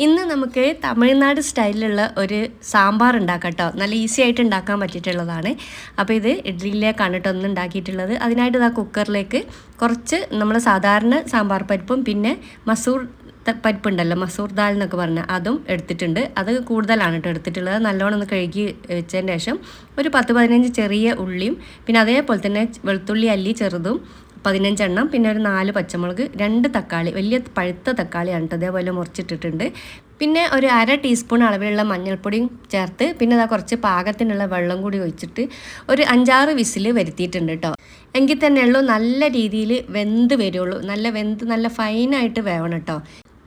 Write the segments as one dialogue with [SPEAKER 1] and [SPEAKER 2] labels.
[SPEAKER 1] ഇന്ന് നമുക്ക് തമിഴ്നാട് സ്റ്റൈലിലുള്ള ഒരു സാമ്പാർ ഉണ്ടാക്കാം കേട്ടോ. നല്ല ഈസി ആയിട്ട് ഉണ്ടാക്കാൻ പറ്റിയിട്ടുള്ളതാണ്. അപ്പോൾ ഇത് ഇഡ്ഡലിയിലേക്കാണ് കേട്ടോ ഒന്ന് ഉണ്ടാക്കിയിട്ടുള്ളത്. അതിനായിട്ട് ഇതാ കുക്കറിലേക്ക് കുറച്ച് നമ്മൾ സാധാരണ സാമ്പാർ പരിപ്പും പിന്നെ മസൂർ പരിപ്പുണ്ടല്ലോ, മസൂർ ദാൽ എന്നൊക്കെ പറഞ്ഞാൽ അതും എടുത്തിട്ടുണ്ട്. അത് കൂടുതലാണ് കേട്ടോ എടുത്തിട്ടുള്ളത്. നല്ലോണം ഒന്ന് കഴുകി വെച്ചതിന് ശേഷം ഒരു 10-15 ചെറിയ ഉള്ളിയും പിന്നെ അതേപോലെ തന്നെ വെളുത്തുള്ളി അല്ലി ചെറുതും 15 എണ്ണം, പിന്നെ ഒരു 4 പച്ചമുളക്, 2 തക്കാളി, വലിയ പഴുത്ത തക്കാളിയാണ് കേട്ടോ അതേപോലെ മുറിച്ചിട്ടിട്ടുണ്ട്. പിന്നെ ഒരു 1/2 ടീസ്പൂൺ അളവിലുള്ള മഞ്ഞൾപ്പൊടിയും ചേർത്ത് പിന്നെ അതാ കുറച്ച് പാകത്തിനുള്ള വെള്ളം കൂടി ഒഴിച്ചിട്ട് ഒരു 5-6 വിസിൽ വരുത്തിയിട്ടുണ്ട് കേട്ടോ. എങ്കിൽ തന്നെ ഉള്ളൂ നല്ല രീതിയിൽ വെന്ത് വരുള്ളൂ. നല്ല ഫൈനായിട്ട് വേവണം കേട്ടോ.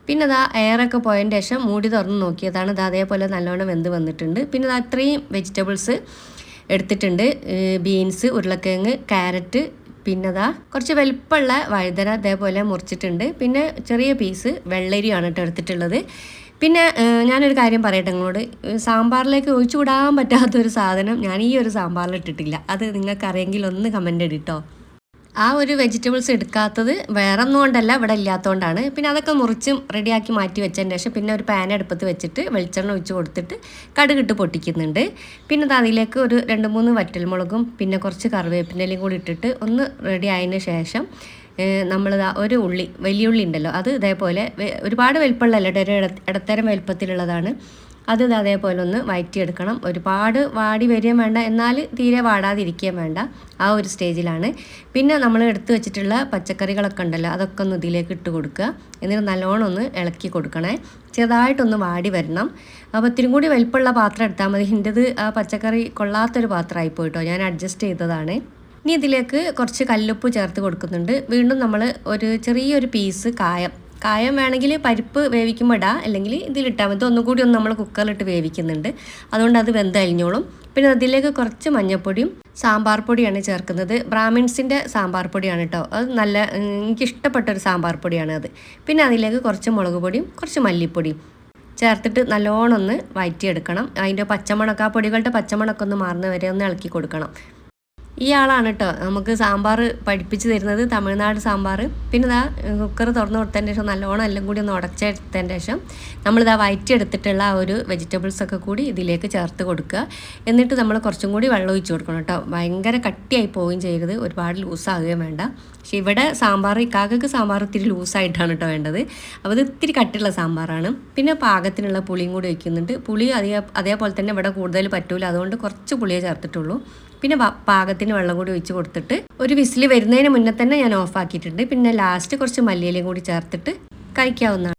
[SPEAKER 1] പിന്നെ അതാ എയറൊക്കെ പോയതിന് ശേഷം മൂടി തുറന്ന് നോക്കിയതാണ്. ഇത് അതേപോലെ നല്ലോണം വെന്ത് വന്നിട്ടുണ്ട്. പിന്നെ അത് അത്രയും വെജിറ്റബിൾസ് എടുത്തിട്ടുണ്ട്. ബീൻസ്, ഉരുളക്കിഴങ്ങ്, ക്യാരറ്റ്, പിന്നെ അതാ കുറച്ച് വലിപ്പമുള്ള വഴുതന അതേപോലെ മുറിച്ചിട്ടുണ്ട്. പിന്നെ ചെറിയ പീസ് വെള്ളരിയാണ് കേട്ടോ എടുത്തിട്ടുള്ളത്. പിന്നെ ഞാനൊരു കാര്യം പറയട്ടെ നിങ്ങളോട്, സാമ്പാറിലേക്ക് ഒഴിച്ചു വിടാൻ പറ്റാത്തൊരു സാധനം ഞാൻ ഈ ഒരു സാമ്പാറിൽ ഇട്ടിട്ടില്ല. അത് നിങ്ങൾക്കറിയെങ്കിൽ ഒന്ന് കമൻ്റ് ഇട്ടോ. ആ ഒരു വെജിറ്റബിൾസ് എടുക്കാത്തത് വേറെ ഒന്നും കൊണ്ടല്ല, ഇവിടെ ഇല്ലാത്തതുകൊണ്ടാണ്. പിന്നെ അതൊക്കെ മുറിച്ചും റെഡിയാക്കി മാറ്റി വെച്ചതിന് ശേഷം പിന്നെ ഒരു പാൻ അടുപ്പത്ത് വെച്ചിട്ട് വെളിച്ചെണ്ണ ഒഴിച്ച് കൊടുത്തിട്ട് കടുകിട്ട് പൊട്ടിക്കുന്നുണ്ട്. പിന്നെ അതിലേക്ക് ഒരു 2-3 വറ്റൽമുളകും പിന്നെ കുറച്ച് കറിവേപ്പിൻ്റെലയും കൂടി ഇട്ടിട്ട് ഒന്ന് റെഡി ആയതിന് ശേഷം നമ്മളിതാ ഒരു വലിയ ഉള്ളി ഉണ്ടല്ലോ, അത് ഇതേപോലെ ഒരുപാട് വലിപ്പമുള്ളതല്ല, ഒരു ഇടത്തരം വലുപ്പത്തിലുള്ളതാണ്. അത് അതേപോലെ ഒന്ന് വഴറ്റിയെടുക്കണം. ഒരുപാട് വാടി വരികയും വേണ്ട, എന്നാൽ തീരെ വാടാതിരിക്കുകയും വേണ്ട, ആ ഒരു സ്റ്റേജിലാണ്. പിന്നെ നമ്മൾ എടുത്തു വെച്ചിട്ടുള്ള പച്ചക്കറികളൊക്കെ ഉണ്ടല്ലോ അതൊക്കെ ഒന്ന് ഇതിലേക്ക് ഇട്ട് കൊടുക്കുക. എന്നിട്ട് നല്ലോണം ഒന്ന് ഇളക്കി കൊടുക്കണേ. ചെറുതായിട്ടൊന്ന് വാടി വരണം. അപ്പോൾ ഇത്തിരി കൂടി വലിപ്പമുള്ള പാത്രം എടുത്താൽ മതി. എൻ്റെത് ആ പച്ചക്കറി കൊള്ളാത്തൊരു പാത്രമായി പോയിട്ടോ, ഞാൻ അഡ്ജസ്റ്റ് ചെയ്തതാണ്. ഇനി ഇതിലേക്ക് കുറച്ച് കല്ലുപ്പ് ചേർത്ത് കൊടുക്കുന്നുണ്ട്. വീണ്ടും നമ്മൾ ഒരു ചെറിയൊരു പീസ് കായം വേണമെങ്കിൽ പരിപ്പ് വേവിക്കുമ്പോൾ ഇടാം, അല്ലെങ്കിൽ ഇതിലിട്ടാൽ മതി. ഒന്നുകൂടി നമ്മൾ കുക്കറിലിട്ട് വേവിക്കുന്നുണ്ട്, അതുകൊണ്ട് അത് വെന്തഴിഞ്ഞോളും. പിന്നെ അതിലേക്ക് കുറച്ച് മഞ്ഞൾപ്പൊടിയും സാമ്പാർ പൊടിയാണ് ചേർക്കുന്നത്. ബ്രാഹ്മിൺസിൻ്റെ സാമ്പാർ പൊടിയാണ് കേട്ടോ. അത് നല്ല എനിക്കിഷ്ടപ്പെട്ടൊരു സാമ്പാർ പൊടിയാണ് അത്. പിന്നെ അതിലേക്ക് കുറച്ച് മുളക് പൊടിയും കുറച്ച് മല്ലിപ്പൊടിയും ചേർത്തിട്ട് നല്ലോണം ഒന്ന് വഴറ്റിയെടുക്കണം. അതിൻ്റെ പച്ചമണക്ക, ആ പൊടികളുടെ പച്ചമണക്കം ഒന്ന് മാറുന്ന വരെ ഒന്ന് ഇളക്കി കൊടുക്കണം. ഈ ആളാണ് കേട്ടോ നമുക്ക് സാമ്പാർ പഠിപ്പിച്ച് തരുന്നത്, തമിഴ്നാട് സാമ്പാർ. പിന്നെ ഇതാ കുക്കർ തുറന്ന് കൊടുത്തതിന് ശേഷം നല്ലോണം എല്ലാം കൂടി ഒന്ന് ഉടച്ചെടുത്തതിന് ശേഷം നമ്മളിതാ വഴറ്റിയെടുത്തിട്ടുള്ള ആ ഒരു വെജിറ്റബിൾസൊക്കെ കൂടി ഇതിലേക്ക് ചേർത്ത് കൊടുക്കുക. എന്നിട്ട് നമ്മൾ കുറച്ചും കൂടി വെള്ളം ഒഴിച്ച് കൊടുക്കണം കേട്ടോ. ഭയങ്കര കട്ടിയായി പോവുകയും ചെയ്യരുത്, ഒരുപാട് ലൂസാകുകയും വേണ്ട. പക്ഷേ ഇവിടെ ഇക്കാക്കക്ക് സാമ്പാർ ഇത്തിരി ലൂസായിട്ടാണ് കേട്ടോ വേണ്ടത്. അപ്പോൾ ഇത് ഇത്തിരി കട്ടിയുള്ള സാമ്പാറാണ്. പിന്നെ പാകത്തിനുള്ള പുളിയും കൂടി വയ്ക്കുന്നുണ്ട്. പുളി അതേപോലെ തന്നെ ഇവിടെ കൂടുതൽ പറ്റൂല, അതുകൊണ്ട് കുറച്ച് പുളിയേ ചേർത്തിട്ടുള്ളൂ. പിന്നെ പാകത്തിന് വെള്ളം കൂടി ഒഴിച്ച് കൊടുത്തിട്ട് ഒരു വിസിൽ വരുന്നതിന് മുന്നേ തന്നെ ഞാൻ ഓഫാക്കിയിട്ടുണ്ട്. പിന്നെ ലാസ്റ്റ് കുറച്ച് മല്ലിയിലയും കൂടി ചേർത്തിട്ട് കഴിക്കാവുന്നതാണ്.